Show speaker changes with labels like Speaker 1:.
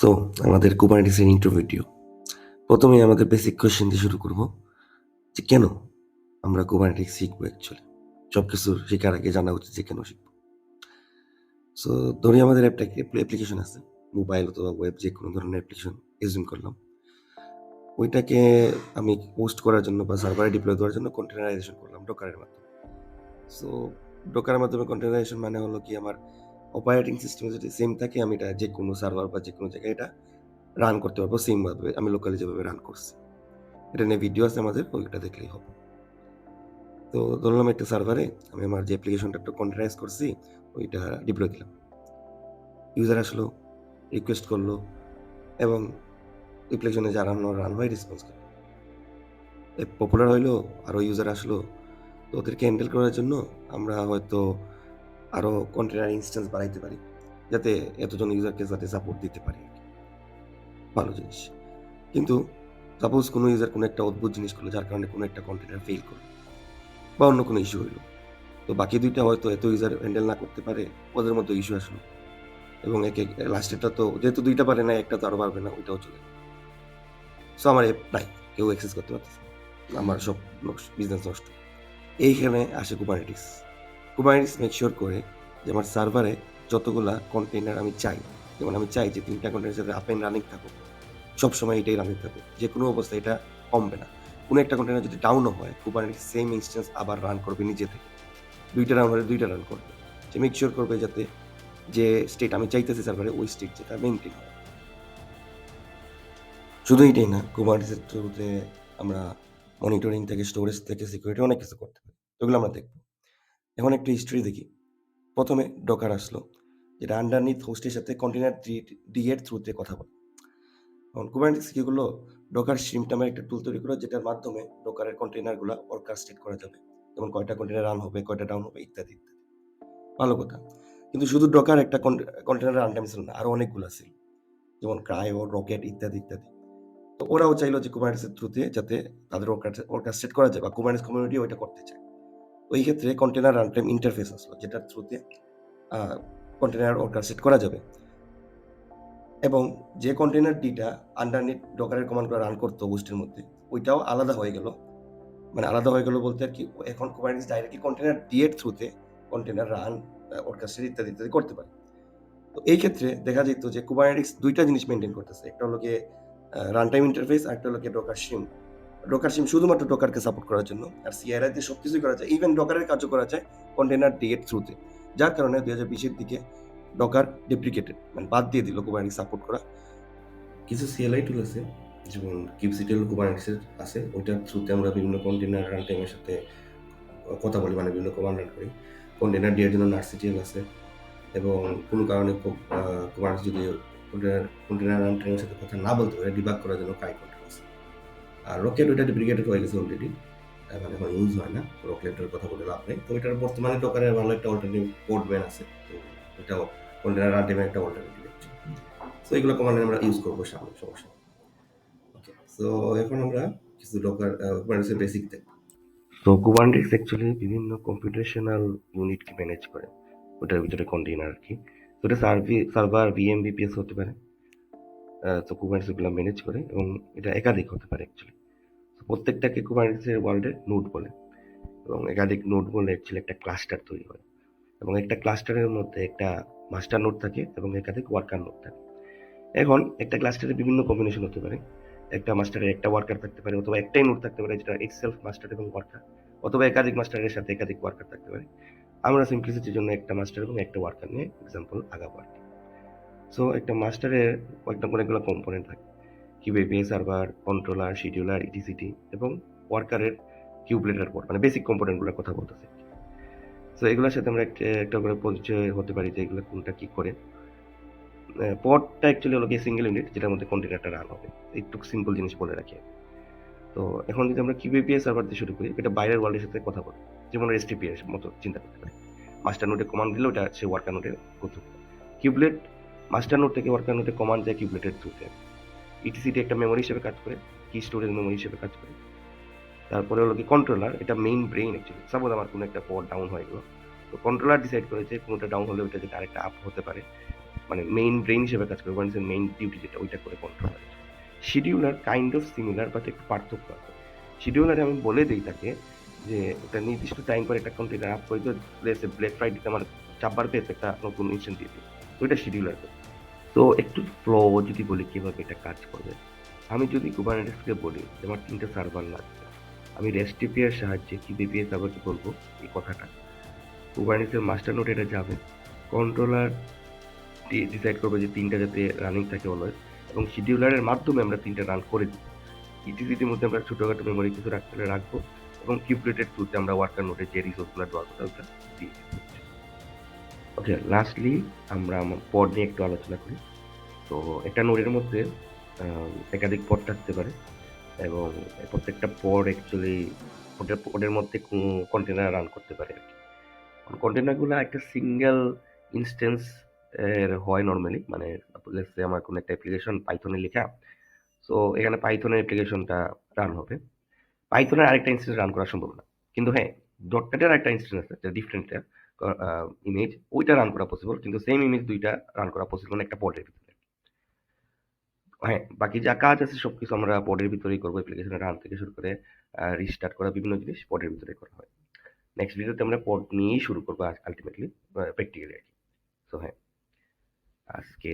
Speaker 1: So আমাদের কুবারনেটিসের intro video. প্রথমেই আমাদের বেসিক কোয়েশ্চেন দিয়ে শুরু করব যে কেন আমরা কুবারনেটিস শিখবো অ্যাকচুয়ালি? সবকিছু শেখার আগে জানা উচিত যে কেন শিখবো? সো ধরি আমাদের একটা অ্যাপ্লিকেশন আছে। মোবাইল অথবা ওয়েব যেকোনো ধরনের অ্যাপ্লিকেশন অ্যাজিউম করলাম। ওইটাকে আমি পোস্ট করার জন্য বা সার্ভারে ডিপ্লয় দেওয়ার জন্য কন্টেনারাইজেশন করলাম ডকারের মাধ্যমে। সো ডকারের মাধ্যমে কন্টেনারাইজেশন মানে হলো কি আমার অপারেটিং সিস্টেম যদি সেম থাকে আমি এটা যেকোনো সার্ভার বা যেকোনো জায়গায় এটা রান করতে পারবো সেম ভাবে আমি লোকালি যেভাবে রান করছি। এটা নিয়ে ভিডিও আছে আমাদের, ওইটা দেখলেই হবে। তো ধরলাম একটা সার্ভারে আমি আমার যে অ্যাপ্লিকেশনটা একটু কন্টেনারাইজ করছি ওইটা ডিপ্লয় দিলাম। ইউজার আসলো, রিকোয়েস্ট করলো এবং অ্যাপ্লিকেশনে যা রান হয় রেসপন্স করলো। পপুলার হইলো, আরও ইউজার আসলো। তো ওদেরকে হ্যান্ডেল করার জন্য আমরা হয়তো আরও কন্টেনার ইনস্ট্যান্স বাড়াইতে পারি, যাতে এতজন ইউজারকে যাতে সাপোর্ট দিতে পারি আর কি। ভালো জিনিস। কিন্তু সাপোজ কোনো ইউজার কোনো একটা অদ্ভুত জিনিস করলো যার কারণে কোনো একটা কন্টেনার ফেল করলো বা অন্য কোনো ইস্যু হইলো। তো বাকি ২ টা হয়তো এত ইউজার হ্যান্ডেল না করতে পারে, ওদের মধ্যে ইস্যু আসলো এবং লাস্টেরটা তো যেহেতু ২ টা পারে না, একটা তো আরও পারবে না, ওইটাও চলে গেল। সো আমার অ্যাপ নাই, কেউ অ্যাক্সেস করতে পারতেছে না। আমার সব বিজনেস নষ্ট। এইখানে আসে কুবারনেটিস। কুবারনেটিস মেক সিওর করে যে আমার সার্ভারে যতগুলা কন্টেইনার আমি চাই, যেমন আমি চাই যে ৩ টা কন্টেইনার যাতে আপ অ্যান্ড রানিং থাকুক। সবসময় এটাই রানিং থাকুক। যেকোনো অবস্থায় এটা কমবে না। কোনো একটা কন্টেইনার যদি ডাউনও হয়, কুবারনেটিস সেম ইনস্ট্যান্স আবার রান করবে নিজে থেকে। ২ টা রান হলে ২ টা রান করবে। সে মেক সিওর করবে যাতে যে স্টেট আমি চাইতেছি সার্ভারে ওই স্টেট যেটা মেইনটেইন হয়। শুধু এটাই না, Kubernetes থ্রুতে আমরা মনিটরিং থেকে, স্টোরেজ থেকে, সিকিউরিটি অনেক কিছু করতে পারি। ওগুলো আমরা দেখব। এখন একটু হিস্ট্রি দেখি। ১ম এ ডকার আসলো, যেটা আন্ডারনিথ হোস্টের সাথে কন্টেইনার ডি এর থ্রুতে কথা বলে। এখন Kubernetes কি করলো? ডকার শিম নামের একটা টুল তৈরি করলো, যেটার মাধ্যমে ডকারের কন্টেইনারগুলা অর্কেস্ট্রেট করা যাবে। যেমন কয়টা কন্টেইনার রান হবে, কয়টা ডাউন হবে ইত্যাদি, ইত্যাদি। ভালো কথা। কিন্তু শুধু ডকার একটা কন্টেইনার রান টাইম ছিল না, আরো অনেকগুলা ছিল। যেমন ক্রায়ো, রকেট ইত্যাদি, ইত্যাদি। তো ওরাও চাইলো যে Kubernetes এর থ্রুতে যাতে তাদের অর্কেস্ট্রেট করা যায় বা Kubernetes কমিউনিটি ওইটা করতে চায়। ওই ক্ষেত্রে কন্টেইনার রান টাইম ইন্টারফেস আসলো, যেটার থ্রুতে আ কন্টেইনার অর্কেস্ট্রেট করা যাবে। এবং যে কন্টেইনার ডিটা আন্ডারনিথ ডকারের কমান্ডগুলো রান করতো হোস্টের মধ্যে, ওইটাও আলাদা হয়ে গেল। মানে আলাদা হয়ে গেল বলতে আরকি এখন Kubernetes ডাইরেক্টলি কন্টেইনার ডি এর থ্রুতে কন্টেইনার রান, অর্কেস্ট্রেট ইত্যাদি, ইত্যাদি করতে পারে। তো এই ক্ষেত্রে দেখা যেত যে Kubernetes ২ টা জিনিস মেইনটেইন করতেছে। একটা হলো গিয়ে রান টাইম ইন্টারফেস, আরেকটা হলো গিয়ে ডকার শিম। ডকার শিম শুধুমাত্র ডকারকে সাপোর্ট করার জন্য। আর CLI তে সবকিছুই করা যায়। ইভেন ডকারের কাজও করা যায় কন্টেইনার ডি এর থ্রুতে। যার কারণে ২০২০ এর দিকে ডকার ডেপ্রিকেটেড, মানে বাদ দিয়ে দিল Kubernetes সাপোর্ট করা। কিছু CLI টুল আছে, যেমন kubectl Kubernetes এর আছে। ওইটার থ্রুতে আমরা বিভিন্ন কন্টেইনার রান টাইমের সাথে কথা বলি, মানে বিভিন্ন কমান্ড রান করি। কন্টেইনার ডি এর জন্য nactl আছে এবং কোনো কারণে Kubernetes যদি কন্টেইনার রান টাইমের সাথে কথা না বলতে পারে, ডিবাগ করার জন্য KaiControl আছে। আর রকেট ওইটা ডেপ্রিকেটেড হয়ে গেছে অলরেডি, মানে এখন ইউজ হয় না। রকেটের কথা বলে লাভ নেই। তো এটার বর্তমানে ডকারের ভালো একটা অল্টারনেটিভ পোর্টম্যান আছে। তো এটাও কন্টেইনার রান টাইমের একটা অল্টারনেটিভ অ্যাকচুয়ালি। সো এগুলো কমান্ড আমরা ইউজ করবো সামনে, সমস্যা নেই। ওকে, সো এখন আমরা কিছু ডকার কুবারনেটিসের বেসিক দেখব। তো Kubernetes অ্যাকচুয়ালি বিভিন্ন কম্পিউটেশনাল ইউনিটকে ম্যানেজ করে, ওটার ভিতরে কন্টেইনার আর কি। তো এটা সার্ভার, VM, VPS হতে পারে। তো Kubernetes এগুলো ম্যানেজ করে এবং এটা একাধিক হতে পারে অ্যাকচুয়ালি। প্রত্যেকটাকে Kubernetes এর ওয়ার্ল্ডে নোড বলে এবং একাধিক নোড বলে অ্যাকচুয়ালি একটা ক্লাস্টার তৈরি হয় এবং একটা ক্লাস্টারের মধ্যে একটা মাস্টার নোড থাকে এবং একাধিক ওয়ার্কার নোড থাকে। এখন একটা ক্লাস্টারে বিভিন্ন কম্বিনেশন হতে পারে। একটা মাস্টারে একটা ওয়ার্কার থাকতে পারে, অথবা একটাই নোড থাকতে পারে যেটা itself মাস্টার এবং ওয়ার্কার, অথবা একাধিক মাস্টারের সাথে একাধিক ওয়ার্কার থাকতে পারে। আমরা সিম্পলিসিটির জন্য একটা মাস্টার এবং একটা ওয়ার্কার নিয়ে এক্সাম্পল আগাবো আর কি। সো একটা মাস্টারের অনেকগুলো কম্পোনেন্ট থাকে, কিউবিএ সার্ভার, কন্ট্রোলার, শিডিউলার, ইটিসিটি এবং ওয়ার্কারের কিউবলেটার পোর্ট, মানে বেসিক কম্পোনেন্টগুলোর কথা বলতেছি। সো এগুলোর সাথে আমরা একটা করে পরিচয় হতে পারি যে এগুলো কোনটা কি করে। পডটা অ্যাকচুয়ালি হলো গিয়ে সিঙ্গেল ইউনিট, যেটার মধ্যে কন্টেনারটা রান হবে। একটু সিম্পল জিনিস বলে রাখি। তো এখন যদি আমরা কিউবিএ সার্ভার দিয়ে শুরু করি, এটা বাইরের ওয়ার্ল্ডের সাথে কথা বলে, যেমন এসটিপি এর মতো চিন্তা করতে পারি। মাস্টার নোটে কমান্ড দিলে ওটা সে ওয়ার্কার নোটে করতে পারে। কিউবলেট মাস্টার নোট থেকে ওয়ার্কার নোটে কমান্ড যায় কিউবলেটের থ্রুতে। ইটিসিটি একটা মেমোরি হিসেবে কাজ করে, কি স্টোরেজ মেমোরি হিসেবে কাজ করে। তারপরে হলো কি কন্ট্রোলার, এটা মেইন ব্রেইন অ্যাকচুয়ালি। সাপোজ আমার কোনো একটা পড ডাউন হয়ে গেল, তো কন্ট্রোলার ডিসাইড করে যে কোনোটা ডাউন হলে ওইটা যদি আরেকটা আপ হতে পারে, মানে মেইন ব্রেইন হিসেবে কাজ করে, কুবারনেটিসের মেইন ডিউটি যেটা ওইটা করে controller. Scheduler kind of similar, but একটু পার্থক্য আছে। শিডিউলারে আমি বলে দিই তাকে যে একটা নির্দিষ্ট টাইম পরে একটা কন্টেইনার আপ করে দিও, লেটস সে ব্ল্যাক ফ্রাইডেতে আমার চাপবার পেয়েছে একটা নতুন ইনস্ট্যান্স দিয়ে দিও। তো এটা শিডিউলার করে। তো একটু ফ্লো যদি বলি কিভাবে এটা কাজ করবে। আমি যদি কুবারনেটিসকে বলি যে আমার ৩ টা সার্ভার লাগবে। আমি REST API এর সাহায্যে KBPS সার্ভারকে বলবো এই কথাটা। কুবারনেটিসের মাস্টার নোড এটা যাবে। কন্ট্রোলার ডিসাইড করবে যে ৩ টা যাতে রানিং থাকে অলওয়েজ, এবং শিডিউলারের মাধ্যমে আমরা ৩ টা রান করে দিব। ইটিসিটির মধ্যে আমরা ছোটখাটো মেমোরি কিছু রাখতে হলে রাখবো, এবং কিউবলেটেড থ্রুতে আমরা ওয়ার্কার নোডে যে রিসোর্সগুলো দেওয়ার কথা ওটা দিয়ে দিব। ওকে, লাস্টলি আমরা পড নিয়ে একটু আলোচনা করি। তো একটা নোডের মধ্যে একাধিক পড থাকতে পারে, এবং প্রত্যেকটা পড অ্যাকচুয়ালি ওদের মধ্যে কন্টেনার রান করতে পারে আর কি। কন্টেনারগুলো একটা সিঙ্গেল ইনস্ট্যান্স এর হয় নর্মালি, মানে লেটস সে আমার কোনো একটা অ্যাপ্লিকেশন পাইথনে লেখা, সো এখানে পাইথনের অ্যাপ্লিকেশনটা রান হবে। পাইথনের আরেকটা ইনস্ট্যান্স রান করা সম্ভব না, কিন্তু হ্যাঁ, ডটনেটের আরেকটা ইনস্ট্যান্স আছে যেটা ডিফারেন্ট ইমেজ, ওইটা রান করা পসিবল, কিন্তু সেম ইমেজ দুইটা রান করা পসিবল না একটা পডের ভিতরে। হ্যাঁ, বাকি যা কাজ আছে সবকিছু আমরা পডের ভিতরেই করবো, অ্যাপ্লিকেশনের রান থেকে শুরু করে রিস্টার্ট করা বিভিন্ন জিনিস পডের ভিতরে করা হয়। নেক্সট ভিডিওতে আমরা পড নিয়েই শুরু করবো আলটিমেটলি, প্র্যাকটিক্যালি আর কি। সো হ্যাঁ, আজকে